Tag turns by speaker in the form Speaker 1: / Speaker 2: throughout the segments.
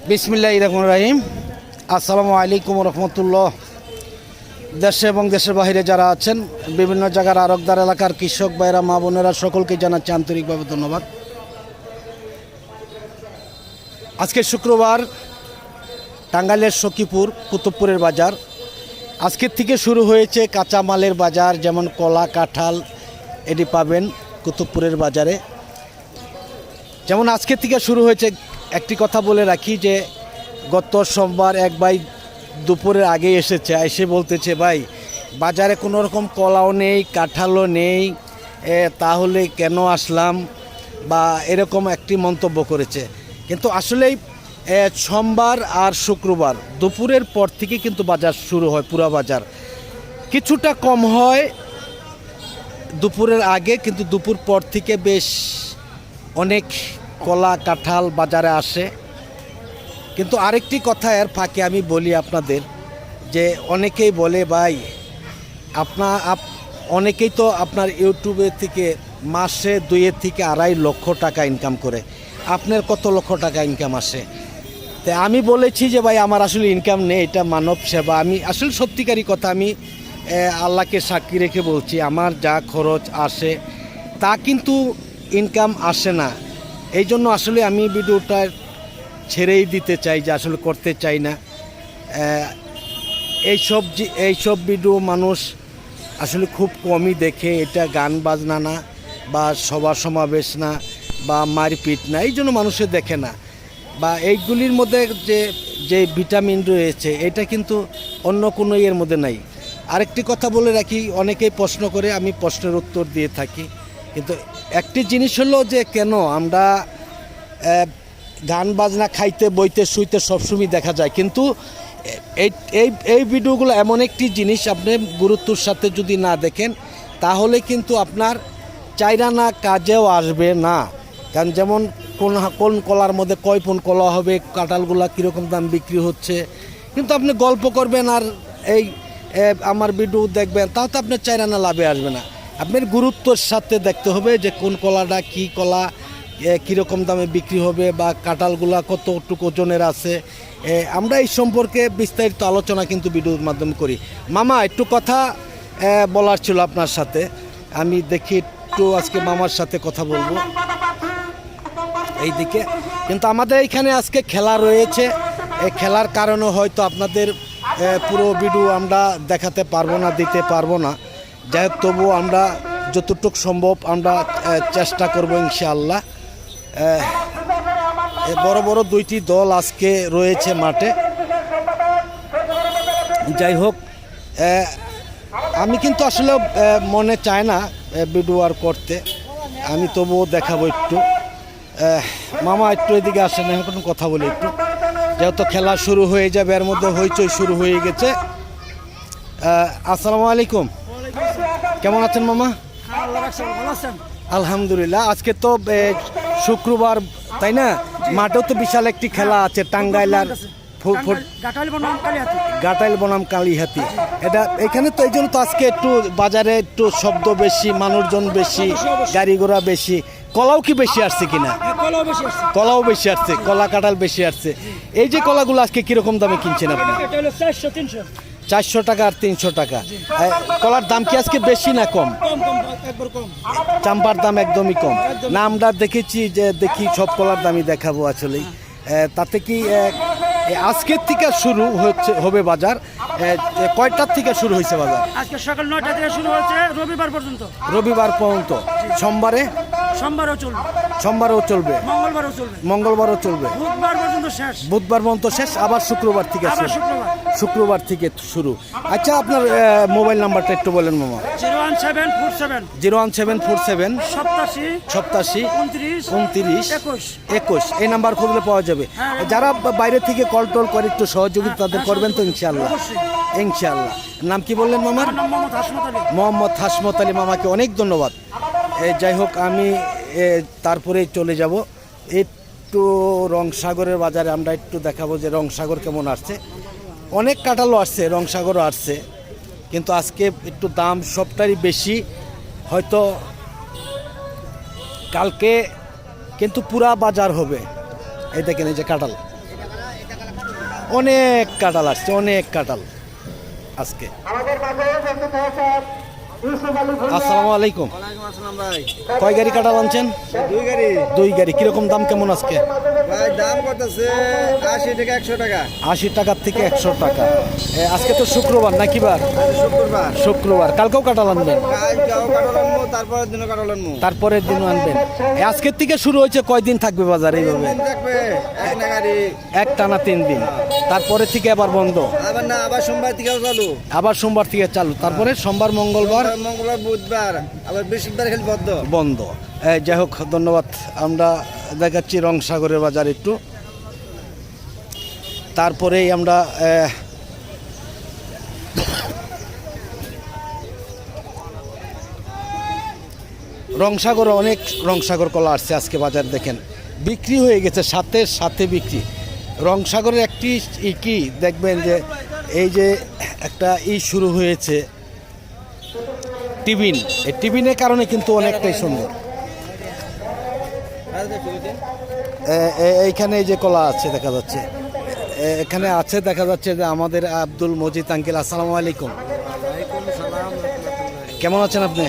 Speaker 1: বিসমিল্লাহির রহমানির রহিম। আসসালামু আলাইকুম রহমতুল্লাহ। দেশে এবং দেশের বাইরে যারা আছেন, বিভিন্ন জায়গার আরকদার এলাকার কৃষক ভাইরা, মা বোনেরা, সকলকে জানাচ্ছি আন্তরিকভাবে ধন্যবাদ। আজকে শুক্রবার, টাঙ্গাইলের সখীপুর কুতুবপুরের বাজার। আজকের থেকে শুরু হয়েছে কাঁচামালের বাজার, যেমন কলা, কাঁঠাল এটি পাবেন কুতুবপুরের বাজারে। যেমন আজকের থেকে শুরু হয়েছে, একটি কথা বলে রাখি যে গত সোমবার এক ভাই দুপুরের আগে এসে বলতেছে, ভাই বাজারে কোনো রকম কলাও নেই, কাঁঠালও নেই, তাহলে কেন আসলাম, বা এরকম একটি মন্তব্য করেছে। কিন্তু আসলেই সোমবার আর শুক্রবার দুপুরের পর থেকে কিন্তু বাজার শুরু হয়। পুরা বাজার কিছুটা কম হয় দুপুরের আগে, কিন্তু দুপুর পর থেকে বেশ অনেক কলা কাঁঠাল বাজারে আসে। কিন্তু আরেকটি কথা এর ফাঁকে আমি বলি আপনাদের, যে অনেকেই বলে, ভাই অনেকেই তো আপনার ইউটিউবে থেকে মাসে 2 থেকে 2.5 লক্ষ টাকা ইনকাম করে, আপনার কত লক্ষ টাকা ইনকাম আসে? তো আমি বলেছি যে ভাই আমার আসলে ইনকাম নেই, এটা মানব সেবা। আমি আসলে সত্যিকারই কথা, আমি আল্লাহকে সাক্ষী রেখে বলছি, আমার যা খরচ আসে তা কিন্তু ইনকাম আসে না। এই জন্য আসলে আমি ভিডিওটা ছেড়েই দিতে চাই, যে আসলে করতে চাই না এইসব ভিডিও। মানুষ আসলে খুব কমই দেখে। এটা গান বাজনা না, বা সভা সমাবেশ না, বা মারপিট না, এই জন্য মানুষে দেখে না। বা এইগুলির মধ্যে যে ভিটামিন রয়েছে, এটা কিন্তু অন্য কোনো এর মধ্যে নাই। আরেকটি কথা বলে রাখি, অনেকেই প্রশ্ন করে, আমি প্রশ্নের উত্তর দিয়ে থাকি। কিন্তু একটি জিনিস হলো যে কেন আমরা গান বাজনা খাইতে বইতে শুইতে সবসময় দেখা যায়, কিন্তু এই ভিডিওগুলো এমন একটি জিনিস, আপনি গুরুত্বর সাথে যদি না দেখেন তাহলে কিন্তু আপনার চাইরা না কাজেও আসবে না। কারণ যেমন কোন কলার মধ্যে কয় পণ কলা হবে, কাঁঠালগুলা কীরকম দাম বিক্রি হচ্ছে, কিন্তু আপনি গল্প করবেন আর আমার ভিডিও দেখবেন, তাও তো আপনার চাইরা না লাভে আসবে না। আপনার গুরুত্বর সাথে দেখতে হবে যে কোন কলাটা কী কলা, কীরকম দামে বিক্রি হবে, বা কাঁঠালগুলা কতটুকু ওজনের আছে। আমরা এই সম্পর্কে বিস্তারিত আলোচনা কিন্তু ভিডিওর মাধ্যমে করি। মামা, একটু কথা বলার ছিল আপনার সাথে। আমি দেখি একটু আজকে মামার সাথে কথা বলবো এইদিকে। কিন্তু আমাদের এইখানে আজকে খেলা রয়েছে, এই খেলার কারণে হয়তো আপনাদের পুরো ভিডিও আমরা দেখাতে পারবো না, দিতে পারবো না। যাই হোক, তবুও আমরা যতটুকু সম্ভব আমরা চেষ্টা করব ইনশাআল্লাহ। বড় বড় 2টি দল আজকে রয়েছে মাঠে। যাই হোক, আমি কিন্তু আসলে মনে চায় না ভিডিও আর করতে, আমি তবুও দেখাবো একটু। মামা একটু এদিকে আসেন, এখন কথা বলি একটু, যেহেতু খেলা শুরু হয়ে যাবে, এর মধ্যে হইচই শুরু হয়ে গেছে। আসসালামু আলাইকুম, কেমন আছেন মামা? আলহামদুলিল্লাহ। আজকে তো শুক্রবার, তাই না? মাঠেও তো বিশাল একটি খেলা আছে, টাঙ্গাইল আর গাটাইল বনাম কালীহাতি। এটা এখানে তো এই জন্য তো আজকে একটু বাজারে একটু শব্দ বেশি, মানুষজন বেশি, গাড়ি ঘোড়া বেশি। কলাও কি বেশি আসছে কিনা? কলাও বেশি আসছে, কলা কাঁঠাল বেশি আসছে। এই যে কলাগুলো আজকে কিরকম দামে কিনছেন আপনি? 400 টাকা আর 300 টাকা। কলার দাম কি আজকে বেশি না কম? চাম্পার দাম একদমই কম না। আমরা দেখেছি যে সব কলার দামই দেখাবো আসলেই। তাতে কি আজকের থেকে শুরু হবে বাজার? কয়টার থেকে শুরু হয়েছে বাজার?
Speaker 2: আজকে সকাল 9টা থেকে শুরু হয়েছে, রবিবার পর্যন্ত।
Speaker 1: রবিবার পর্যন্ত। সোমবারও চলবে, মঙ্গলবারও চলবে, বুধবার পর্যন্ত শেষ, আবার শুক্রবার থেকে শুরু। শুক্রবার থেকে শুরু। আচ্ছা, আপনার মোবাইল নাম্বারটা একটু বলেন মামা। 01747 87 29 21। এই নাম্বার খুঁজলে পাওয়া যাবে। যারা বাইরে থেকে কল টল করে একটু সহযোগিতা তাদের করবেন তো ইনশাআল্লাহ। ইনশাআল্লাহ। নাম কি বললেন মামার? মোহাম্মদ হাসমত আলী। মামাকে অনেক ধন্যবাদ। যাই হোক, আমি তারপরে চলে যাব একটু রংসাগরের বাজারে। আমরা একটু দেখাবো যে রংসাগর কেমন আসছে। অনেক কাঁঠালও আসছে, রংসাগরও আসছে, কিন্তু আজকে একটু দাম সবটারই বেশি। হয়তো কালকে কিন্তু পুরা বাজার হবে। এই দেখেন, এই যে কাঁঠাল, অনেক কাঁঠাল আসছে, অনেক কাঁঠাল আজকে। আসসালামু আলাইকুম।
Speaker 3: ওয়ালাইকুম আসসালাম ভাই।
Speaker 1: কয় গাড়ি কাঁঠাল আনছেন?
Speaker 3: 2 গাড়ি।
Speaker 1: 2 গাড়ি। কিরকম দাম কেমন আজকে?
Speaker 3: ভাই দাম করতেছে 80 টাকা 100 টাকা।
Speaker 1: 80 টাকা থেকে 100 টাকা। আজকে তো শুক্রবার নাকি বার?
Speaker 3: আজ শুক্রবার।
Speaker 1: শুক্রবার, কালকেও কাঁঠাল আনবেন?
Speaker 3: কালকেও কাটল আনবো, তারপরের দিনও কাটল আনবো।
Speaker 1: তারপরের দিনও আনবেন। আজকের থেকে শুরু হয়েছে, কয়দিন থাকবে বাজার এইভাবে?
Speaker 3: দিন থাকবে এক না গাড়ি।
Speaker 1: এক টানা 3 দিন, তারপরে থেকে আবার বন্ধ।
Speaker 3: আবার না, আবার সোমবার থেকেও চালু।
Speaker 1: আবার সোমবার থেকে চালু, তারপরে সোমবার মঙ্গলবার
Speaker 3: মঙ্গলবার বুধবার, আবার বৃহস্পতিবার খালি বদ্ধ।
Speaker 1: বন্ধ। যাই হোক, ধন্যবাদ। আমরা দেখাচ্ছি রংসাগরের বাজার একটু, তারপরেই আমরা রংসাগর, অনেক রংসাগর কলা আসছে আজকে বাজার। দেখেন বিক্রি হয়ে গেছে, সাথে সাথে বিক্রি। রংসাগরের একটি কি দেখবেন যে এই যে একটা শুরু হয়েছে টিফিন, এই টিফিনের কারণে কিন্তু অনেকটাই সুন্দর। এইখানে এই যে কলা আছে দেখা যাচ্ছে, এখানে আছে দেখা যাচ্ছে যে আমাদের আব্দুল মজিদ আঙ্কেল। আসসালামু আলাইকুম। কেমন আছেন আপনি?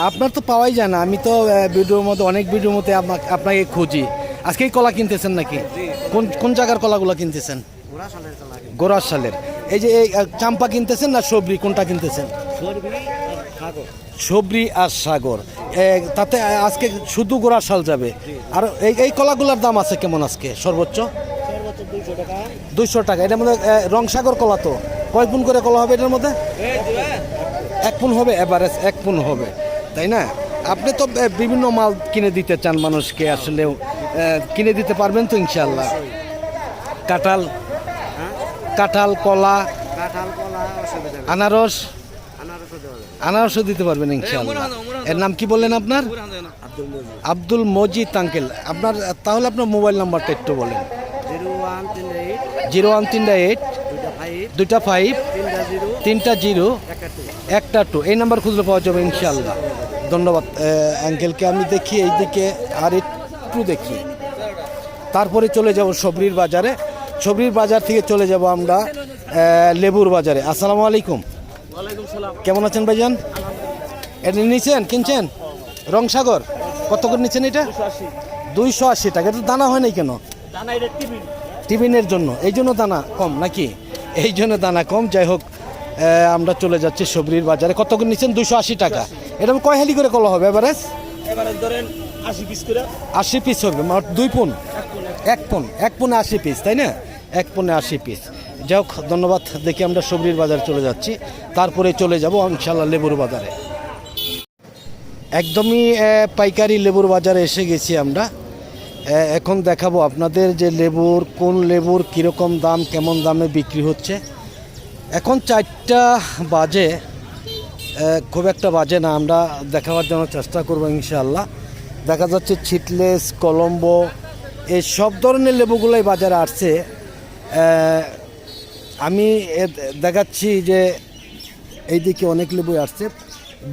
Speaker 1: আপনার তো পাওয়াই যায় না, আমি তো ভিডিওর মধ্যে, অনেক ভিডিওর মধ্যে আপনাকে খুঁজি। আজকে এই কলা কিনতেছেন নাকি? কোন কোন জায়গার কলাগুলো কিনতেছেন? গোরাশালের। এই যে এই চাম্পা কিনতেছেন না সবরি, কোনটা কিনতেছেন? সবরি আর সাগর। তাতে আজকে শুধু গোরাশাল যাবে। আর এই কলাগুলোর দাম আছে কেমন আজকে? সর্বোচ্চ 200 টাকা। এটার মধ্যে রংসাগর কলা তো কয় পুন করে কলা হবে এটার মধ্যে? 1 পুন হবে, এভারেজ 1 পুন হবে, তাই না? আপনি তো বিভিন্ন মাল কিনে দিতে চান মানুষকে, আসলেও কিনে দিতে পারবেন তো ইনশাল্লাহ? কাঁঠাল, কাঁঠাল, কলা, আনারস, আনারসও দিতে পারবেন ইনশাল্লাহ। এর নাম কি বললেন আপনার? আব্দুল মজিদ আঙ্কেল। আপনার তাহলে আপনার মোবাইল নাম্বারটা একটু বলেন। 0138 25 30 12। এই নাম্বার খুঁজলে পাওয়া যাবে ইনশাল্লাহ। ধন্যবাদ আঙ্কেলকে। আমি দেখি এইদিকে আর একটু দেখি, তারপরে চলে যাব সবরির বাজারে। সবরির বাজার থেকে চলে যাব আমরা লেবুর বাজারে। আসসালামু আলাইকুম। কেমন আছেন ভাইজান? এটা নিচ্ছেন, কিনছেন? রংসাগর কত করে নিচ্ছেন এটা? 280 টাকা। এটা দানা হয় নাই কেন? টিফিনের জন্য, এই জন্য দানা কম নাকি? এই জন্য দানা কম। যাই হোক, আমরা চলে যাচ্ছি সবরির বাজারে। কত করে নিচ্ছেন? 280 টাকা। এটা কয় হালি করে কলা হবে এভারেজ?
Speaker 2: ধরেন 80 পিস করে।
Speaker 1: 80 পিস হবে, 2 পুন, 1 পুনে 80 পিস, তাই না? 1 পুনে 80 পিস। যাই হোক, ধন্যবাদ। দেখি আমরা সবরির বাজার চলে যাচ্ছি, তারপরে চলে যাব ইনশাল্লাহ লেবুর বাজারে। একদমই পাইকারি লেবুর বাজারে এসে গেছি আমরা। এখন দেখাবো আপনাদের যে লেবুর, কোন লেবুর কীরকম দাম, কেমন দামে বিক্রি হচ্ছে। এখন 4টা বাজে, খুব একটা বাজে না। আমরা দেখাবার জন্য চেষ্টা করবো ইনশাআল্লাহ। দেখা যাচ্ছে ছিটলেস, কলম্বো, এই সব ধরনের লেবুগুলোই বাজারে আসছে। আমি দেখাচ্ছি যে এইদিকে অনেক লেবু আসছে,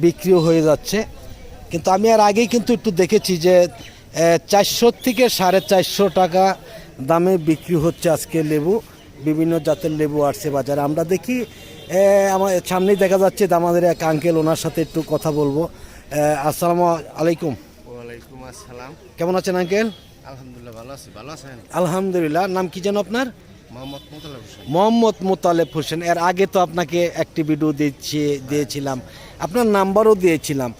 Speaker 1: বিক্রিও হয়ে যাচ্ছে। কিন্তু আমি আর আগেই কিন্তু একটু দেখেছি যে 400 থেকে 450 টাকা দামে বিক্রি হচ্ছে আজকে লেবু। বিভিন্ন জাতের লেবু আসছে বাজারে। আমরা দেখি, আমার সামনেই দেখা যাচ্ছে আমাদের এক আঙ্কেল, ওনার সাথে একটু কথা বলবো। আসসালামু আলাইকুম।
Speaker 3: ওয়ালাইকুম আসসালাম।
Speaker 1: কেমন আছেন আঙ্কেল?
Speaker 3: আলহামদুলিল্লাহ ভালো আছি। ভালো আছেন?
Speaker 1: আলহামদুলিল্লাহ। নাম কি যেন আপনার?
Speaker 3: মোহাম্মদ মোতালেব হোসেন।
Speaker 1: মোহাম্মদ মোতালেব হোসেন। এর আগে তো আপনাকে একটি ভিডিও দিয়েছিলাম, আপনার নাম্বারও দিয়েছিলাম।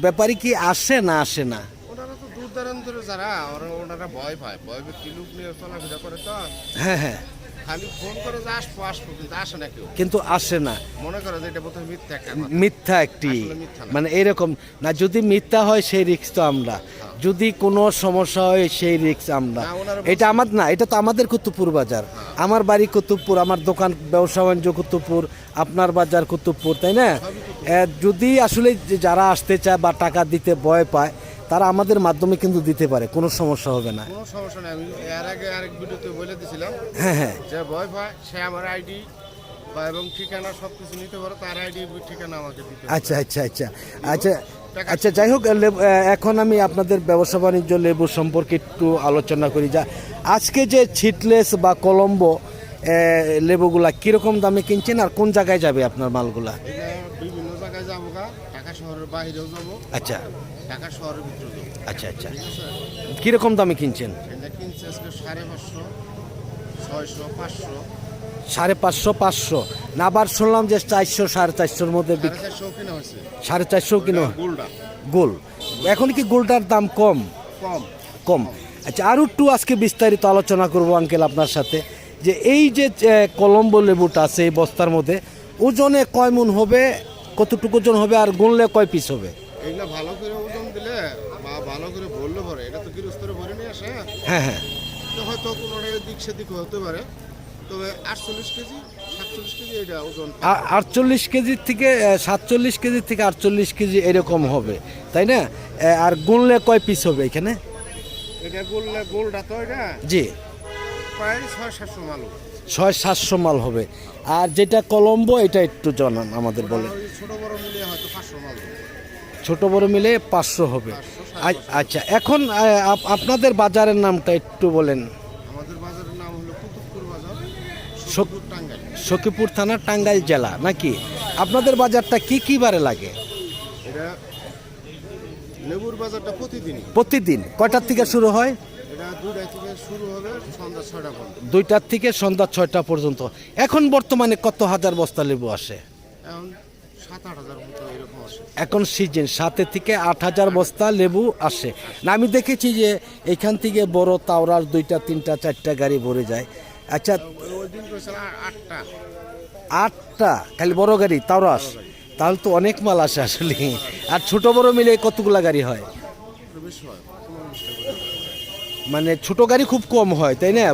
Speaker 1: ব্যাপারী কি আসে না আসে না?
Speaker 3: ওনারা তো দূর দূরান্তরে যারা, ওনারা ভয় পায়, ভয় পেয়ে কিলুক নিয়ে চলাফেরা করে তো।
Speaker 1: হ্যাঁ হ্যাঁ,
Speaker 3: খালি ফোন করে যে আসবো আসবো, কিন্তু আসে না কেউ।
Speaker 1: কিন্তু আসে না।
Speaker 3: মনে করে যে এটা বোধহয় মিথ্যা একটা কথা।
Speaker 1: মিথ্যা একটি,
Speaker 3: আসলে মিথ্যা না।
Speaker 1: মানে এরকম না। যদি মিথ্যা হয় সেই রিস্ক তো আমরা, যদি কোনো সমস্যা হয় সেই রিস্ক আমরা।
Speaker 3: না, ওনারা
Speaker 1: এটা আমার না, এটা তো আমাদের কুতুবপুর বাজার। আমার বাড়ি কুতুবপুর, আমার দোকান ব্যবসা বাণিজ্য কুতুবপুর, আপনার বাজার কুতুবপুর, তাই না? যদি আসলে যারা আসতে চায় বা টাকা দিতে ভয় পায়, তারা আমাদের মাধ্যমে কিন্তু দিতে পারে, কোনো সমস্যা হবে না।
Speaker 3: কোনো সমস্যা নেই। আমি এর আগে আরেক ভিডিওতে বলে দিয়েছিলাম,
Speaker 1: হ্যাঁ হ্যাঁ,
Speaker 3: যে ভয় পায় সে আমার আইডি বা এবং ঠিকানা সব কিছু নিতে পারে, তার আইডি ঠিকানা আমাকে দিতে হবে।
Speaker 1: আচ্ছা আচ্ছা আচ্ছা আচ্ছা। আচ্ছা, যাই হোক, এখন আমি আপনাদের ব্যবসা বাণিজ্য লেবু সম্পর্কে একটু আলোচনা করি। যা আজকে যে ছিটলেস বা কলম্বো লেবুগুলা কীরকম দামে কিনছেন আর কোন জায়গায় যাবে আপনার মালগুলা?
Speaker 3: এটা বিভিন্ন জায়গায় যাবো গা, ঢাকা শহরের বাইরেও যাবো,
Speaker 1: আচ্ছা
Speaker 3: ঢাকা শহরের ভিতরে যাবো।
Speaker 1: আচ্ছা আচ্ছা,
Speaker 3: ঠিক আছে,
Speaker 1: কীরকম দামে কিনছেন?
Speaker 3: এটা কিনছে আজকে 550, 600, 500,
Speaker 1: 550, 500 না, আবার শুনলাম যে 400, 450-র মধ্যে
Speaker 3: 450 কিনা হয়েছে।
Speaker 1: 450 কিলো
Speaker 3: গোলটা
Speaker 1: গোল। এখন কি গোলটার দাম কম?
Speaker 3: কম।
Speaker 1: কম। আচ্ছা, আরও একটু আজকে বিস্তারিত আলোচনা করব আঙ্কেল আপনার সাথে, যে এই যে কলম্বো লেবুটা আছে এই বস্তার মধ্যে ওজনে কয় মণ হবে, কতটুকু ওজন হবে, আর গুনলে কয় পিস হবে?
Speaker 3: এগুলো ভালো করে ওজন দিলে বা ভালো করে বললে পরে এটা তো গৃহস্থরে ভরে নিয়ে আসে,
Speaker 1: হ্যাঁ হ্যাঁ,
Speaker 3: তো হয়তো কোনো দিক সেদিক হতে পারে, তবে 48 কেজি 47 কেজি এটা ওজন।
Speaker 1: 48 কেজির থেকে 47 কেজির থেকে 48 কেজি এরকম হবে, তাই না? আর গুনলে কয় পিস হবে এখানে?
Speaker 3: এটা গোলটা গোলটা তো এটা
Speaker 1: জি,
Speaker 3: প্রায় 600-700 মাল।
Speaker 1: 600-700 মাল হবে। আর যেটা কলম্বো এটা একটু জানান আমাদের বলে।
Speaker 3: ওই ছোট বড় মিলিয়ে হয়তো 500 মাল হবে।
Speaker 1: ছোট বড় মিলে 500 হবে।
Speaker 3: 500,
Speaker 1: আচ্ছা, এখন আপনাদের বাজারের নামটা একটু বলেন।
Speaker 3: আমাদের বাজারের নাম হলো কুতুবপুর বাজার,
Speaker 1: সক-
Speaker 3: সখীপুর, টাঙ্গাইল।
Speaker 1: সখীপুর থানা, টাঙ্গাইল জেলা নাকি? আপনাদের বাজারটা কি কি বারে লাগে?
Speaker 3: এটা লেবুর বাজারটা প্রতিদিনই।
Speaker 1: প্রতিদিন কয়টার থেকে শুরু হয়?
Speaker 3: এটা 2টা থেকে শুরু হবে, সন্ধ্যা 6টা পর্যন্ত।
Speaker 1: 2টার থেকে সন্ধ্যা 6টা পর্যন্ত। এখন বর্তমানে কত হাজার বস্তা লেবু আসে?
Speaker 3: এখন 7-8 হাজার মতো এরকম আসে।
Speaker 1: এখন সিজন 7 থেকে 8,000 বস্তা লেবু আসে না? আমি দেখেছি যে এখান থেকে বড় তাওরার 2টা 3টা 4টা গাড়ি ভরে যায়। আচ্ছা,
Speaker 3: ওই দিন করেছিল 8টা।
Speaker 1: 8টা খালি বড় গাড়ি তাওরাস? তাহলে তো অনেক মাল আসে আসলে। আর ছোট বড় মিলে কতগুলা গাড়ি হয়?
Speaker 3: একটু বেশি হয়, 15-20টা করে।
Speaker 1: মানে ছোট গাড়ি খুব কম হয়, তাই না?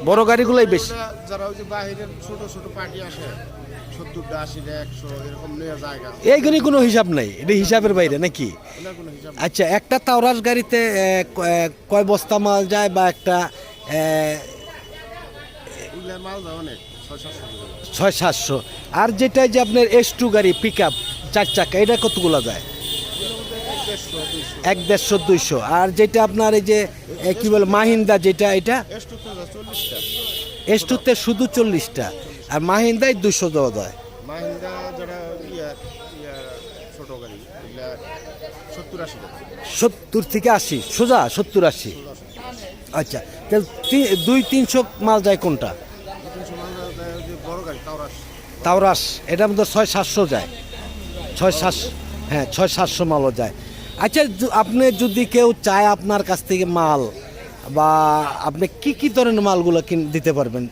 Speaker 1: বড় গাড়িগুলোই বেশি।
Speaker 3: ওটা যারা ওই যে বাহিরের ছোট ছোট পার্টি আসে, 70টা 80টা 100 এরকম নেওয়া জায়গা,
Speaker 1: এইগুলি কোনো হিসাব নাই, এটা হিসাবের বাইরে নাকি?
Speaker 3: ওনার কোনো হিসাব নেই।
Speaker 1: আচ্ছা, একটা তাওরাস গাড়িতে কয় বস্তা মাল যায়, বা একটা
Speaker 3: এগুলার মাল যায় অনেক, 600-700 করে।
Speaker 1: 600-700? আর যেটা যে আপনার S2 গাড়ি পিক আপ 4 চাকা, এটা কতগুলো যায়?
Speaker 3: এগুলোর মধ্যে 150-200।
Speaker 1: 150-200। আর যেটা আপনার এই যে কি বলে মাহিন্দা, যেটা এটা
Speaker 3: এস্টুতে যায় 40টা।
Speaker 1: S2-তে শুধু 40টা, আর মাহিন্দায় 200 দেওয়া যায়।
Speaker 3: মাহিন্দা যারা ইয়া ইয়া ছোট গাড়ি, এগুলা 70-80 টাকা।
Speaker 1: 70 থেকে 80, সোজা 70-80। আচ্ছা, তাহলে 200-300 মাল যায় কোনটা?
Speaker 3: 300 মাল যায় ওই যে বড় গাড়ি তাওরাস।
Speaker 1: তাওরাস, এটার মধ্যে 600-700 যায়। 600, হ্যাঁ 600-700 মালও যায়। আচ্ছা, আপনি যদি কেউ চায় আপনার কাছ থেকে মাল, বা আপনি কি কি ধরনের মালগুলো দিতে পারবেন?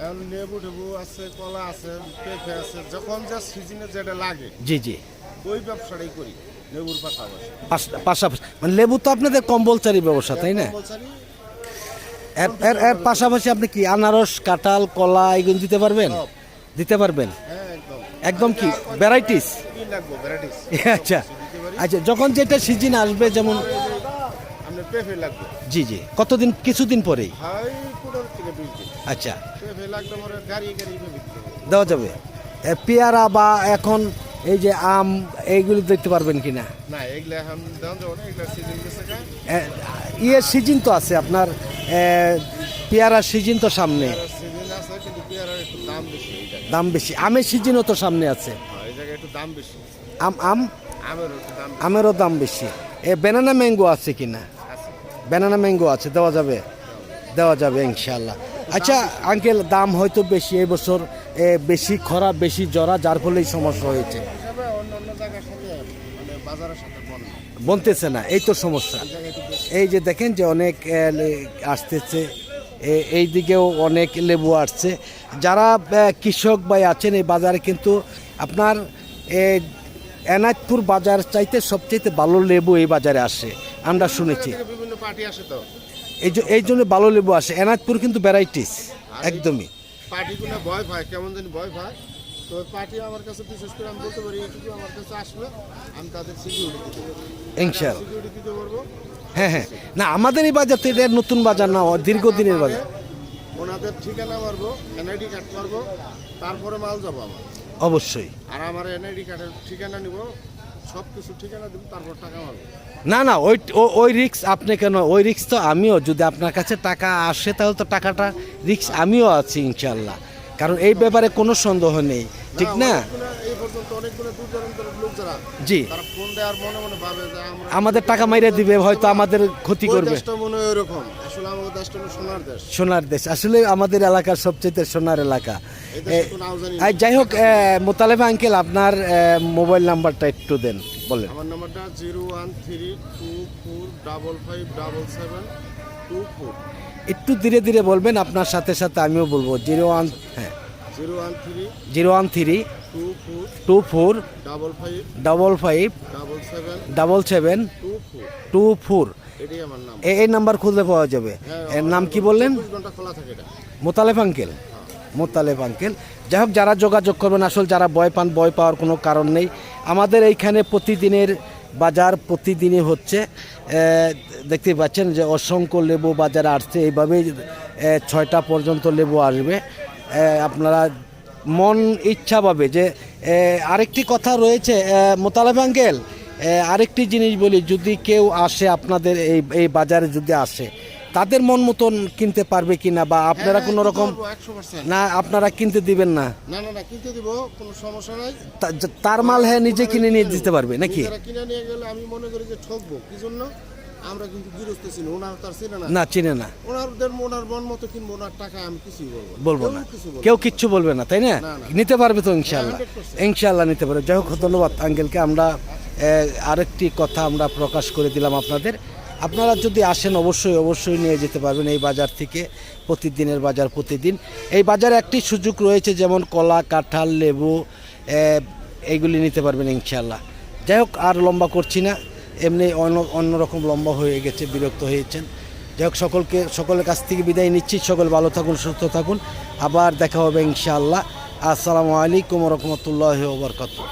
Speaker 3: এখন লেবু টেবু আছে, কলা আছে, পেঁপে আছে, যখন যা সিজনে যেটা লাগে
Speaker 1: জি জি,
Speaker 3: ওই ব্যবসাটাই করি লেবুর পাশাপাশি।
Speaker 1: পাশাপাশি মানে লেবু তো আপনাদের কম্পালসারি ব্যবসা, তাই না?
Speaker 3: কম্পালসারি।
Speaker 1: এর পাশাপাশি আপনি কি আনারস, কাঁঠাল, কলা এগুলো দিতে পারবেন?
Speaker 3: সব।
Speaker 1: দিতে পারবেন
Speaker 3: হ্যাঁ একদম।
Speaker 1: একদম। কি ভ্যারাইটিস?
Speaker 3: কি লাগবে ভ্যারাইটিস?
Speaker 1: আচ্ছা আচ্ছা, যখন যেটা সিজন আসবে, যেমন
Speaker 3: আপনার পেঁপে লাগবে,
Speaker 1: জি জি, কতদিন, কিছুদিন পরেই?
Speaker 3: হয় 15 থেকে 20 দিন।
Speaker 1: আচ্ছা,
Speaker 3: পেঁপে লাগলে পরে গাড়ি গাড়ি বিক্রি করবো।
Speaker 1: দেওয়া যাবে। পেয়ারা বা এখন এই যে আম, এইগুলি দেখতে পারবেন কিনা?
Speaker 3: না এগুলা এখন দেওয়া যাবে না, এগুলা সিজন গেছে গা।
Speaker 1: ইয়ের সিজন তো আছে আপনার, পেয়ারার সিজন তো সামনে,
Speaker 3: সিজন আছে কিন্তু পেয়ারার একটু দাম বেশি এই জায়গায়।
Speaker 1: দাম বেশি। আমের সিজনও তো সামনে আছে,
Speaker 3: হ্যাঁ, এই জায়গায় একটু দাম বেশি।
Speaker 1: আম
Speaker 3: আমেরও একটু দাম বেশি
Speaker 1: আমেরও দাম বেশি। ব্যানানা ম্যাঙ্গো আছে কিনা?
Speaker 3: আছে।
Speaker 1: ব্যানানা ম্যাঙ্গো আছে, দেওয়া যাবে? দেওয়া যাবে ইনশাল্লাহ। আচ্ছা আঙ্কেল, দাম হয়তো বেশি এই বছর, বেশি খরা, বেশি জরা, যার ফলেই সমস্যা হয়েছে।
Speaker 3: হিসাবে অন্য অন্য জায়গার সাথে মানে বাজারের সাথে
Speaker 1: বনতেছে না, এই তো সমস্যা।
Speaker 3: এই জায়গায় একটু বেশি।
Speaker 1: এই যে দেখেন যে অনেক আসতেছে, এই দিকেও অনেক লেবু আসছে। যারা কৃষক ভাই আছেন এই বাজারে, কিন্তু আপনার এনায়তপুর বাজার চাইতে সবচেয়ে ভালো লেবু এই বাজারে আসে, আমরা শুনেছি।
Speaker 3: থেকে বিভিন্ন পার্টি আসে তো,
Speaker 1: এই জন্য ভালো লেবু আসে। এনায়তপুর কিন্তু ভ্যারাইটিস একদমই।
Speaker 3: পার্টিগুলো ভয় পায়, কেমন জানি ভয় পায়। তো পার্টি আমার কাছে বিশেষ করে আমি বলতে পারি এটুকু, আমার কাছে আসবে আমি তাদের সিকিউরিটি দিতে পারবো,
Speaker 1: ইনশাল্লাহ।
Speaker 3: সিকিউরিটি দিতে পারবো।
Speaker 1: হ্যাঁ হ্যাঁ, না আমাদের এই বাজার তো এটা নতুন বাজার না, দীর্ঘদিনের বাজার।
Speaker 3: ওনাদের ঠিকানা মারবো, এনআইডি কার্ড মারবো, তারপরে মাল যাবো আমার।
Speaker 1: অবশ্যই।
Speaker 3: আর আমার এনআইডি কার্ডের ঠিকানা নিব, সব কিছু ঠিকানা দেবো, তারপর টাকা মারবো।
Speaker 1: না না, ওই রিস্ক আপনি কেন, ওই রিস্ক তো আমিও, যদি আপনার কাছে টাকা আসে তাহলে তো টাকাটা রিস্ক আমিও আছি ইনশাল্লাহ, কারণ এই ব্যাপারে কোনো সন্দেহ নেই, ঠিক না?
Speaker 3: এই পর্যন্ত অনেকগুলো দূর দূরান্তের লোক যারা,
Speaker 1: জি,
Speaker 3: তারা ফোন দেয় আর মনে মনে ভাবে যে
Speaker 1: আমাদের টাকা মাইরে দিবে, হয়তো আমাদের ক্ষতি
Speaker 3: ওই
Speaker 1: করবে।
Speaker 3: দেশটা মনে হয় এরকম, আসলে আমাদের দেশটা হলো সোনার দেশ।
Speaker 1: সোনার দেশ, আসলে আমাদের এলাকার সবচেয়ে সোনার এলাকা।
Speaker 3: এই দেশে তো নাও জানি না।
Speaker 1: যাই হোক, মোতালেব আঙ্কেল আপনার মোবাইল নাম্বারটা একটু দেন, বলেন।
Speaker 3: আমার নাম্বারটা 01324557724।
Speaker 1: একটু ধীরে ধীরে বলবেন, আপনার সাথে সাথে আমিও বলবো। 01, হ্যাঁ,
Speaker 3: 01324557724।
Speaker 1: 014557724।
Speaker 3: এটাই আমার নাম।
Speaker 1: এই নাম্বার খুঁজলে পাওয়া যাবে। এর নাম কি বললেন?
Speaker 3: 24 ঘন্টা খোলা থাকে এটা।
Speaker 1: Motaleb uncle, Motaleb uncle. যাই হোক, যারা যোগাযোগ করবেন, আসলে যারা ভয় পান, ভয় পাওয়ার কোনো কারণ নেই। আমাদের এইখানে প্রতিদিনের বাজার প্রতিদিনই হচ্ছে, দেখতে পাচ্ছেন যে অসংখ্য লেবু বাজারে আসছে, এইভাবেই 6টা পর্যন্ত লেবু আসবে। আপনারা মন ইচ্ছা পাবে যে আরেকটি কথা রয়েছে মোতালেব আঙ্কেল, আরেকটি জিনিস বলি, যদি কেউ আসে আপনাদের এই বাজারে, যদি আসে, তাদের মন মতন কিনতে পারবে কিনা, বা আপনারা কোনো রকম
Speaker 3: 100%।
Speaker 1: না, আপনারা কিনতে দিবেন না?
Speaker 3: না না না, কিনতে দিব, কোনো সমস্যা নাই।
Speaker 1: তার মাল হ্যাঁ নিজে কিনে নিয়ে দিতে পারবে নাকি?
Speaker 3: নিজেরা কিনে নিয়ে গেলে আমি মনে করি যে ঠকবো, কি জন্য? আমরা কিন্তু গৃহস্থ চিনি, ওনার তার চিনে না।
Speaker 1: না, চিনে না।
Speaker 3: ওনার মন মতো কিনবো, ওনার টাকা আমি কিছুই
Speaker 1: বলবো না,
Speaker 3: কিছু বলবো
Speaker 1: কেউ কিচ্ছু বলবে না, তাই না?
Speaker 3: না, না।
Speaker 1: নিতে পারবে তো ইনশাল্লাহ,
Speaker 3: 100%।
Speaker 1: ইনশাল্লাহ নিতে পারবে। যাই হোক, ধন্যবাদ আঙ্কেলকে। আমরা আরেকটি কথা আমরা প্রকাশ করে দিলাম আপনাদের। আপনারা যদি আসেন, অবশ্যই নিয়ে যেতে পারবেন এই বাজার থেকে। প্রতিদিনের বাজার, প্রতিদিন এই বাজারে একটি সুযোগ রয়েছে, যেমন কলা, কাঁঠাল, লেবু, এইগুলি নিতে পারবেন ইনশাল্লাহ। যাই হোক, আর লম্বা করছি না, এমনি অন্যরকম লম্বা হয়ে গেছে, বিরক্ত হয়েছেন। যাই হোক, সকলের কাছ থেকে বিদায় নিচ্ছি। সকল ভালো থাকুন, সুস্থ থাকুন, আবার দেখা হবে ইনশাআল্লাহ। আসসালামু আলাইকুম ওয়া রাহমাতুল্লাহি ওয়া বারাকাতুহু।